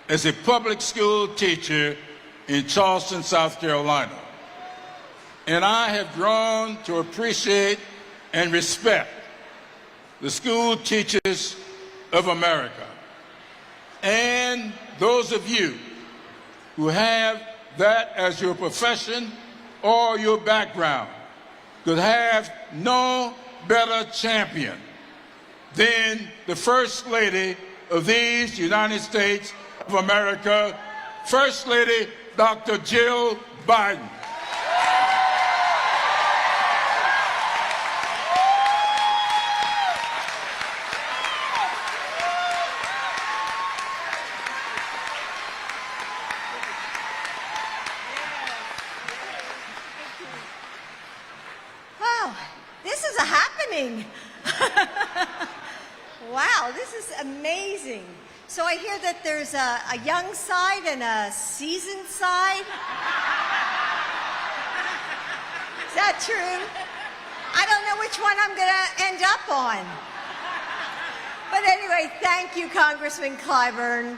as a public school teacher in Charleston, South Carolina. And I have grown to appreciate and respect the school teachers of America. And those of you who have that as your profession or your background could have no better champion than the First Lady of these United States of America, First Lady Dr. Jill Biden. Wow, this is a happening. Wow, this is amazing. So I hear that there's a young side and a seasoned side. Is that true? I don't know which one I'm going to end up on. But anyway, thank you, Congressman Clyburn.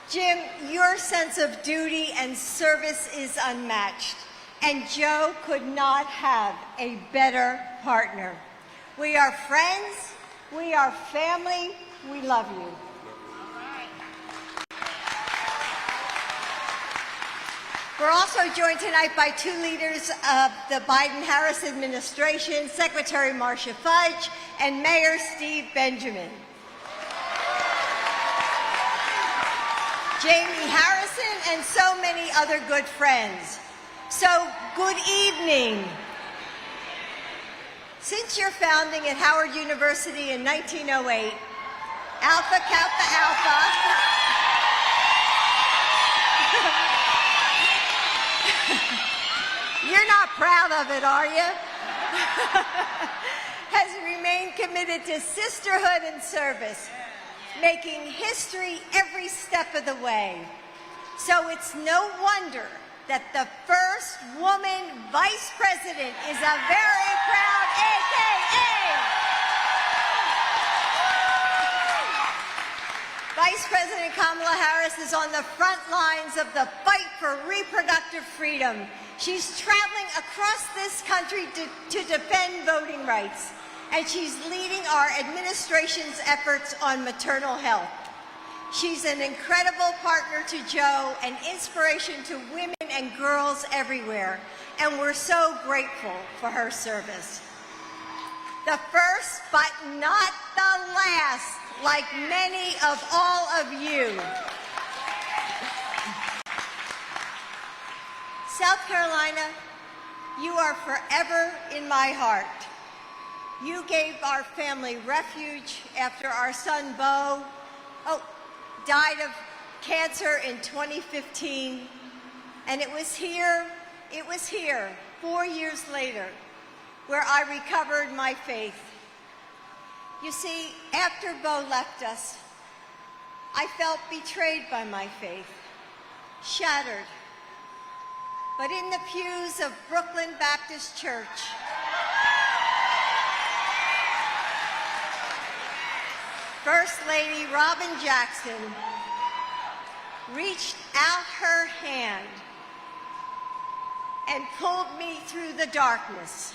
Jim, your sense of duty and service is unmatched, and Joe could not have a better partner. We are friends, we are family, we love you. We're also joined tonight by two leaders of the Biden-Harris administration, Secretary Marcia Fudge and Mayor Steve Benjamin. Jamie Harrison and so many other good friends. So, good evening. Since your founding at Howard University in 1908, Alpha Kappa Alpha, you're not proud of it, are you? Has remained committed to sisterhood and service, making history every step of the way. So it's no wonder that the first woman vice president is a very proud AKA. Vice President Kamala Harris is on the front lines of the fight for reproductive freedom. She's traveling across this country to defend voting rights, and she's leading our administration's efforts on maternal health. She's an incredible partner to Joe, an inspiration to women and girls everywhere, and we're so grateful for her service. The first, but not the last, like many of all of you. South Carolina, you are forever in my heart. You gave our family refuge after our son Beau died of cancer in 2015, and it was here 4 years later, where I recovered my faith. You see, after Beau left us, I felt betrayed by my faith, shattered. But in the pews of Brooklyn Baptist Church, First Lady Robin Jackson reached out her hand and pulled me through the darkness.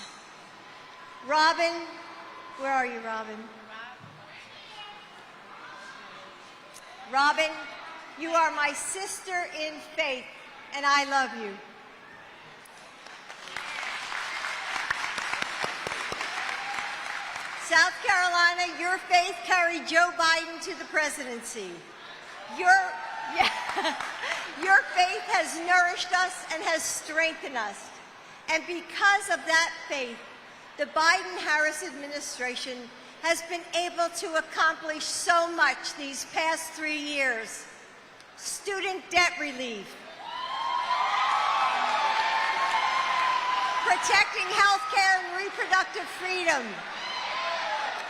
Robin, where are you, Robin? Robin, you are my sister in faith, and I love you. South Carolina, your faith carried Joe Biden to the presidency. Your faith has nourished us and has strengthened us. And because of that faith, the Biden-Harris administration has been able to accomplish so much these past 3 years. Student debt relief, protecting health care and reproductive freedom,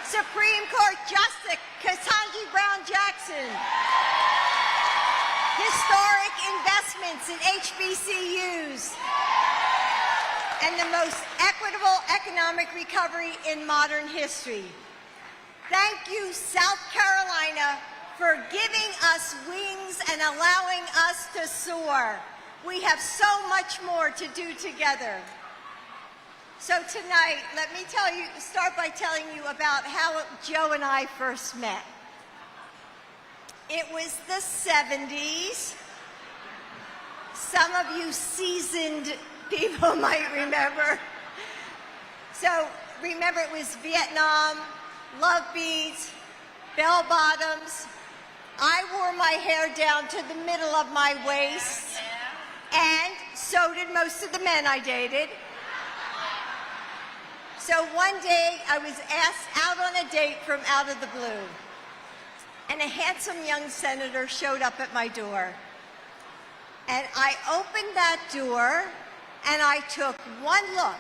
Supreme Court Justice Ketanji Brown Jackson, historic investments in HBCUs, and the most equitable economic recovery in modern history. Thank you, South Carolina, for giving us wings and allowing us to soar. We have so much more to do together. So tonight, let me start by telling you about how Joe and I first met. It was the 70s. Some of you seasoned people might remember. So remember, it was Vietnam, love beads, bell bottoms. I wore my hair down to the middle of my waist, and so did most of the men I dated. So one day I was asked out on a date from out of the blue, and a handsome young senator showed up at my door. And I opened that door, and I took one look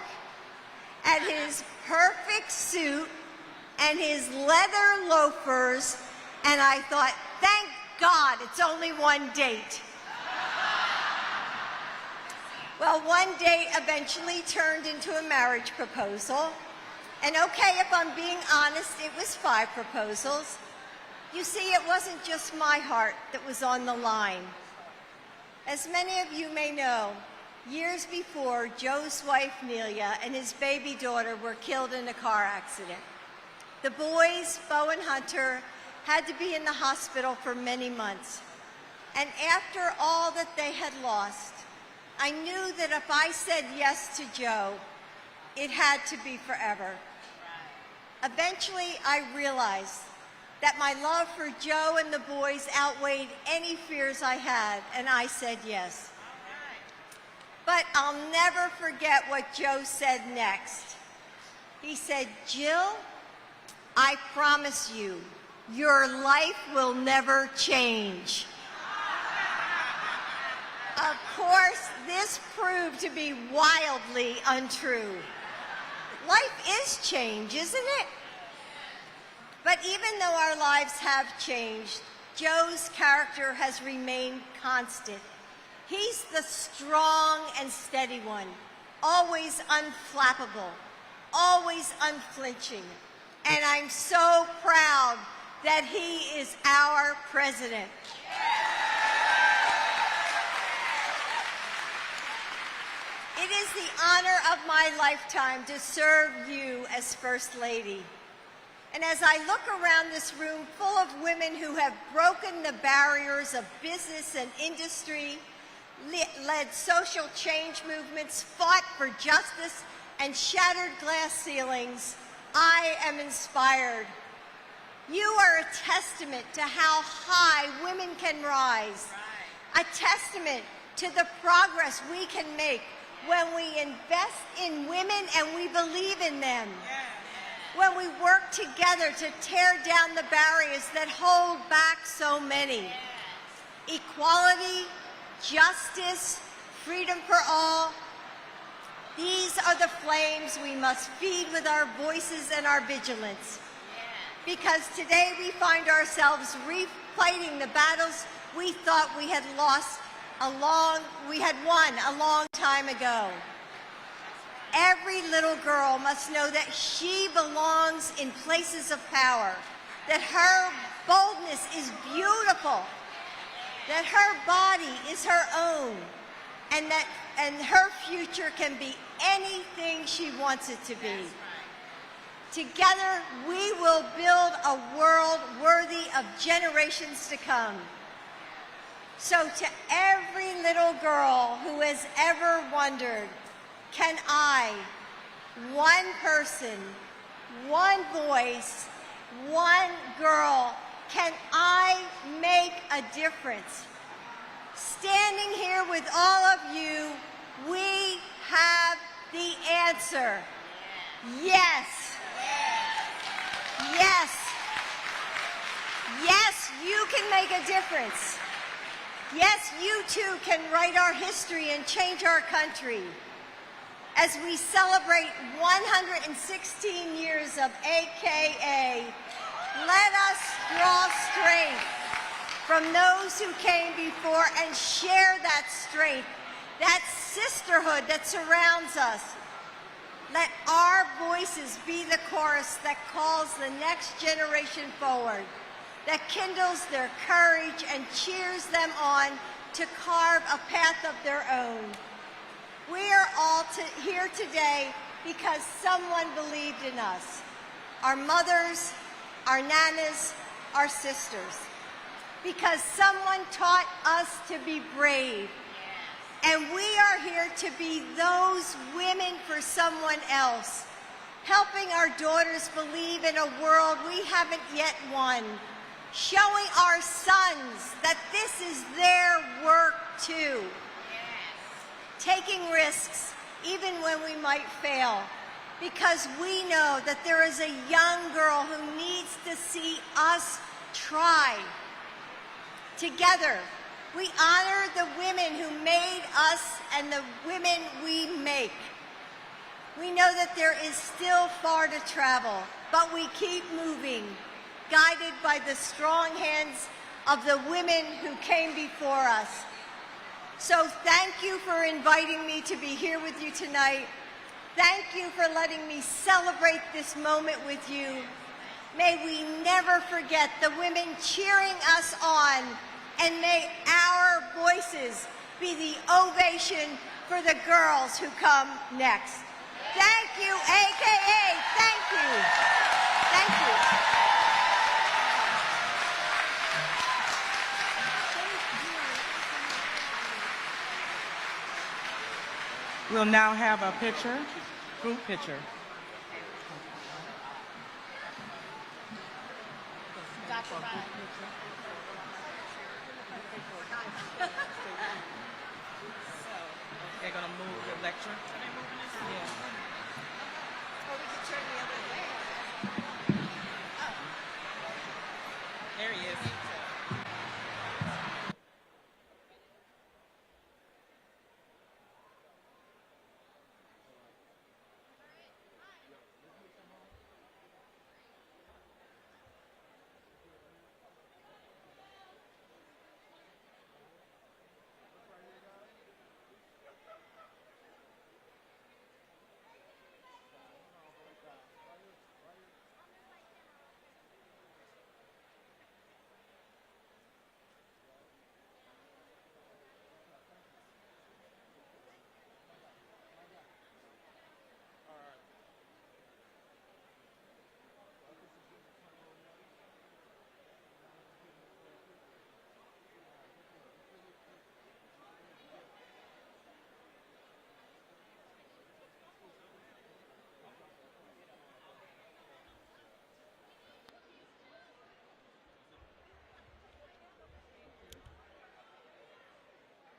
at his perfect suit and his leather loafers, and I thought, thank God it's only one date. Well, one date eventually turned into a marriage proposal. And okay, if I'm being honest, it was 5 proposals. You see, it wasn't just my heart that was on the line. As many of you may know, years before, Joe's wife, Nelia, and his baby daughter were killed in a car accident. The boys, Bo and Hunter, had to be in the hospital for many months. And after all that they had lost, I knew that if I said yes to Joe, it had to be forever. Eventually, I realized that my love for Joe and the boys outweighed any fears I had, and I said yes. But I'll never forget what Joe said next. He said, Jill, I promise you, your life will never change. Of course, this proved to be wildly untrue. Life is change, isn't it? But even though our lives have changed, Joe's character has remained constant. He's the strong and steady one, always unflappable, always unflinching. And I'm so proud that he is our president. It is the honor of my lifetime to serve you as First Lady. And as I look around this room full of women who have broken the barriers of business and industry, led social change movements, fought for justice, and shattered glass ceilings, I am inspired. You are a testament to how high women can rise, a testament to the progress we can make when we invest in women and we believe in them. When we work together to tear down the barriers that hold back so many. Equality, justice, freedom for all. These are the flames we must feed with our voices and our vigilance. Because today we find ourselves refighting the battles we thought we had won a long time ago. Every little girl must know that she belongs in places of power, that her boldness is beautiful, that her body is her own, and her future can be anything she wants it to be. Together, we will build a world worthy of generations to come. So to every little girl who has ever wondered, can I, one person, one voice, one girl, can I make a difference? Standing here with all of you, we have the answer. Yes. Yes. Yes, you can make a difference. Yes, you too can write our history and change our country. As we celebrate 116 years of AKA, let us draw strength from those who came before and share that strength, that sisterhood that surrounds us. Let our voices be the chorus that calls the next generation forward. that kindles their courage and cheers them on to carve a path of their own. We are all here today because someone believed in us. Our mothers, our nanas, our sisters. Because someone taught us to be brave. And we are here to be those women for someone else, helping our daughters believe in a world we haven't yet won, showing our sons that this is their work too. Taking risks, even when we might fail, because we know that there is a young girl who needs to see us try. Together, we honor the women who made us and the women we make. We know that there is still far to travel, but we keep moving, guided by the strong hands of the women who came before us. So thank you for inviting me to be here with you tonight. Thank you for letting me celebrate this moment with you. May we never forget the women cheering us on, and may our voices be the ovation for the girls who come next. Thank you, AKA. Thank you. Thank you. We'll now have a picture, group picture. They're going to move the lecture.